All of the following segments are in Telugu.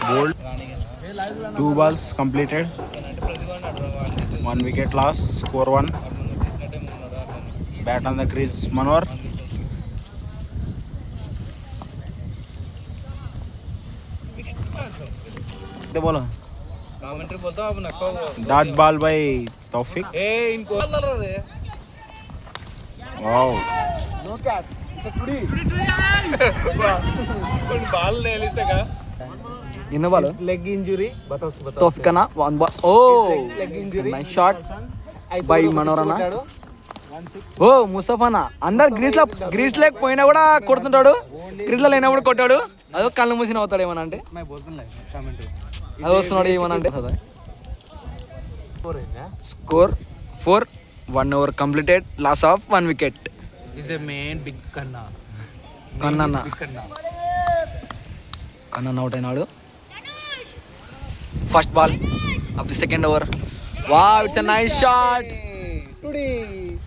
Bold. 2 balls completed. 1 wicket loss. Score 1. Bat on the crease. Manor. The ball. Dot ball by Taufik. Wow. No catch. It's a today. ball ले लिसेगा In the ball. leg injury बताओ Tofkana one ball. Oh, leg injury nice shot by Manorana. ఓ ముస్తఫానా అందరు గ్రీస్ లేకపోయినా కూడా కొడుతుంటాడు, గ్రీస్ లో లేనప్పుడు కొట్టాడు. అదో కళ్ళు మూసిన అవుతాడు ఏమన్నా అంటే, అది వస్తున్నాడు ఏమన్నా అంటే. Score 4, 1 over completed, loss of 1 wicket. is a main big kanna కన్నన్న kanna కన్నన్న అవుట్ అయినాడు. First ball of the second over. Wow, it's a nice shot. today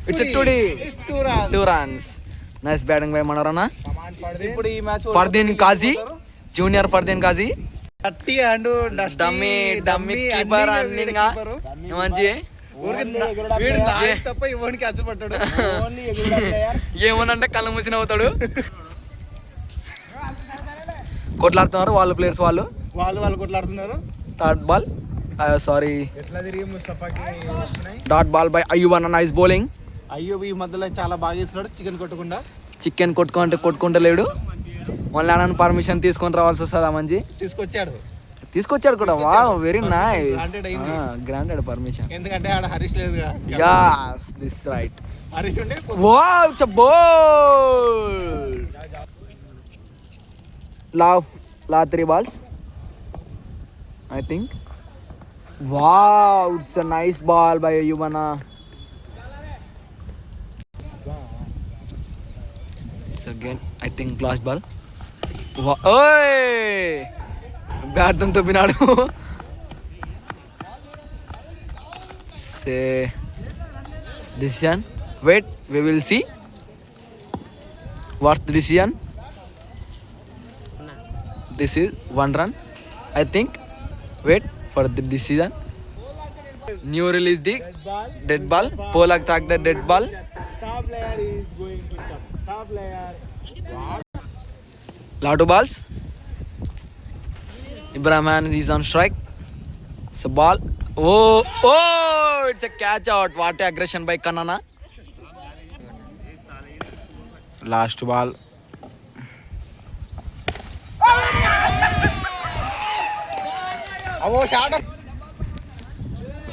it's a today. it's 2 runs 2 runs. Nice batting by మనోరన్న. ఇప్పుడు ఈ match Fardeen Kazi, junior Fardeen Kazi. 30 and dummy keeper running మంచి వీడు నాకు తప్ప ఇవ్వడానికి అచ్చపడ్డాడు. ఏమనంటే కళ్ళు మూసిన అవుతాడు. కొట్లాడుతున్నారు వాళ్ళు ప్లేయర్స్, వాళ్ళు కొట్లాడుతున్నారు. థర్డ్ బాల్ సారీ ఎట్లా తిరిగి ముస్తఫాకి వస్తున్నాయి. డాట్ బాల్ బై అయ్యూబ్ అన్న. Nice bowling. అయ్యూబ్ ఈ మధ్యలో చాలా బాగా వేస్తున్నాడు చికెన్ కొట్టకుండా. చికెన్ కొట్టుకుంటలేడు. మళ్ళీ అన్న పర్మిషన్ తీసుకొని రావాల్సి వస్తుంది. ఆ మంచి తీసుకొచ్చాడు కూడా. వా, వెరీ నైస్. Granted permission. ఎందుకంటే ఆడ హరీష్ లేదు. As, this right. హరీష్ ఉంటే వావ్, ఇట్స్ ఎ బౌల్. లా 3 balls I think. Wow, it's a nice ball by Yumana. It's again I think last ball. Wow. Oi! Bat తో బినాడు. Say decision. Wait, we will see. What's the decision? This is 1 run I think. Wait for the decision. New release the dead ball. Polak tak the dead ball. top player is going to chop. Top player. Lot of balls. Ibrahim is on strike. It's a ball. Oh, it's a catch out. What a aggression by Kanana. Last ball. అవో షాట్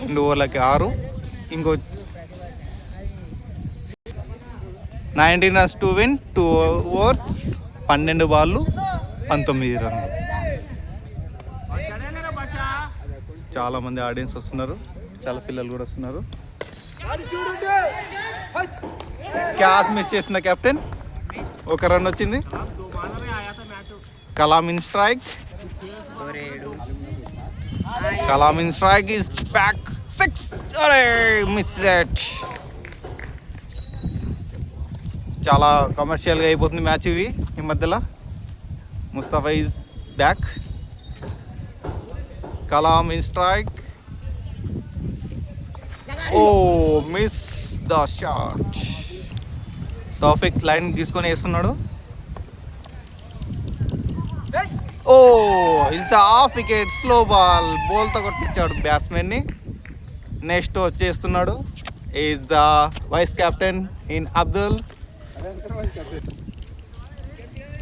2 ఓవర్లకి 6. ఇంకో 19 runs to win. 2 overs 12 బాళ్ళు 19 రన్లు. చాలా మంది ఆడియన్స్ వస్తున్నారు, చాలా పిల్లలు కూడా వస్తున్నారు. క్యాచ్ మిస్ చేసిన కెప్టెన్. 1 రన్ వచ్చింది. Kalam in strike. Kalam in strike is back. 6. Missed it. చాలా కమర్షియల్గా అయిపోతుంది మ్యాచ్ ఇవి ఈ మధ్యలో. Mustafa is back. Kalam in strike. Oh, miss the shot. Taufiq line తీసుకొని వేస్తున్నాడు. Oh, is the half wicket. Slow ball. బౌల్తో కొట్టించాడు బ్యాట్స్మెన్ని. నెక్స్ట్ వచ్చేస్తున్నాడు is the vice captain in Abdul.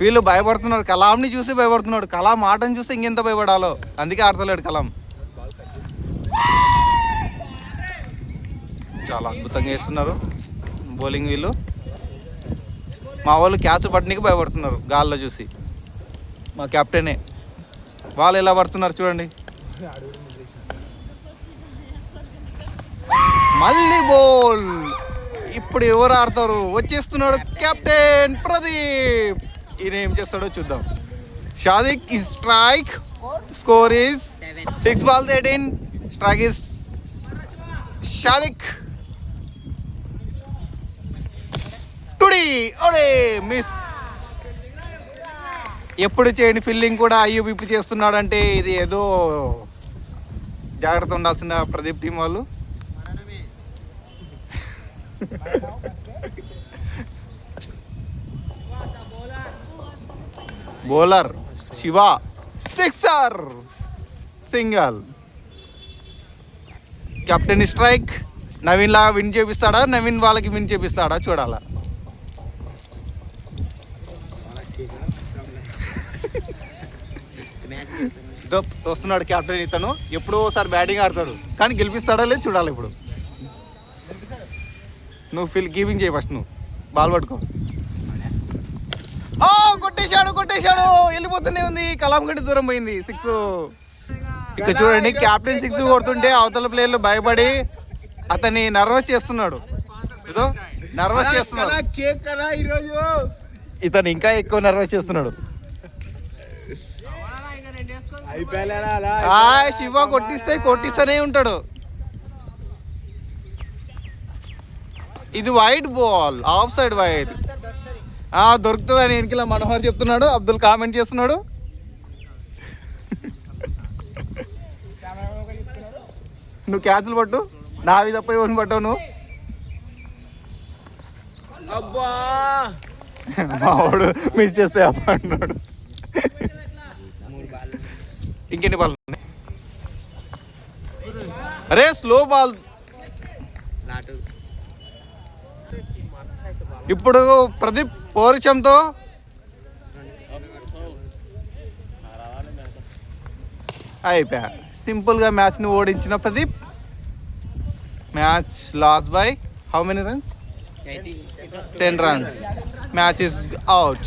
వీళ్ళు భయపడుతున్నారు, కలాంని చూసి భయపడుతున్నాడు. కలాం ఆటను చూసి ఇంకెంత భయపడాలో, అందుకే ఆడతలేడు కలాం. చాలా అద్భుతంగా వేస్తున్నారు బౌలింగ్ వీళ్ళు. మా వాళ్ళు క్యాచ్ పట్టడానికి భయపడుతున్నారు గాల్లో చూసి. మా కెప్టెనే. వాళ్ళు ఎలా పడుతున్నారు చూడండి. మళ్ళీ బౌల్. ఇప్పుడు ఎవరు ఆడతారు? వచ్చేస్తున్నాడు కెప్టెన్ ప్రదీప్. ఈయన ఏం చేస్తాడో చూద్దాం. Shadik is strike. Score is 6 balls 18. Strike is Shadik. టుడి. ఒరే, మిస్. ఎప్పుడు చేయని ఫీల్డింగ్ కూడా అయ్యూబ్ ఇప్పుడు చేస్తున్నాడంటే ఇది ఏదో జాగ్రత్త ఉండాల్సిన ప్రదీప్ టీం వాళ్ళు. Bowler Shiva sixer single. Captain strike. Naveen లా విన్ చేపిస్తాడా, నవీన్ వాళ్ళకి విన్ చేపిస్తాడా చూడాలా. వస్తున్నాడు కెప్టెన్. ఇతను ఎప్పుడో ఒకసారి బ్యాటింగ్ ఆడతాడు కానీ గెలిపిస్తాడా లేదు చూడాలి. ఇప్పుడు నువ్వు గీవింగ్ చేయి ఫస్ట్. నువ్వు బాల్ పట్టుకో. కొట్టేశాడు వెళ్ళిపోతూనే ఉంది. కలాం గంట దూరం పోయింది. 6. ఇక్కడ చూడండి కెప్టెన్ 6 కొడుతుంటే అవతల ప్లేయర్లు భయపడి అతన్ని నర్వస్ చేస్తున్నాడు. ఇదో నర్వస్ చేస్తున్నాడు. ఇతను ఇంకా ఎక్కువ నర్వస్ చేస్తున్నాడు. శివ కొట్టిస్తూనే ఉంటాడు. ఇది wide ball, of side wide. దొరుకుతుంది అని వెనకలా మనోహర్ చెప్తున్నాడు. అబ్దుల్ కామెంట్ చేస్తున్నాడు. నువ్వు క్యాచ్లు పట్టు, నావి తప్ప ఎవరిని పట్టావు నువ్వు. మావాడు మిస్ చేస్తే అప్ప అన్నాడు. ఇంకెన్ని బాల్ ఉన్నాయి? అరే స్లో బాల్. ఇప్పుడు ప్రదీప్ పౌరుషంతో అయిపోయా. సింపుల్గా మ్యాచ్ని ఓడించిన Pradeep. Match loss by how many runs? 10 runs. Match is out.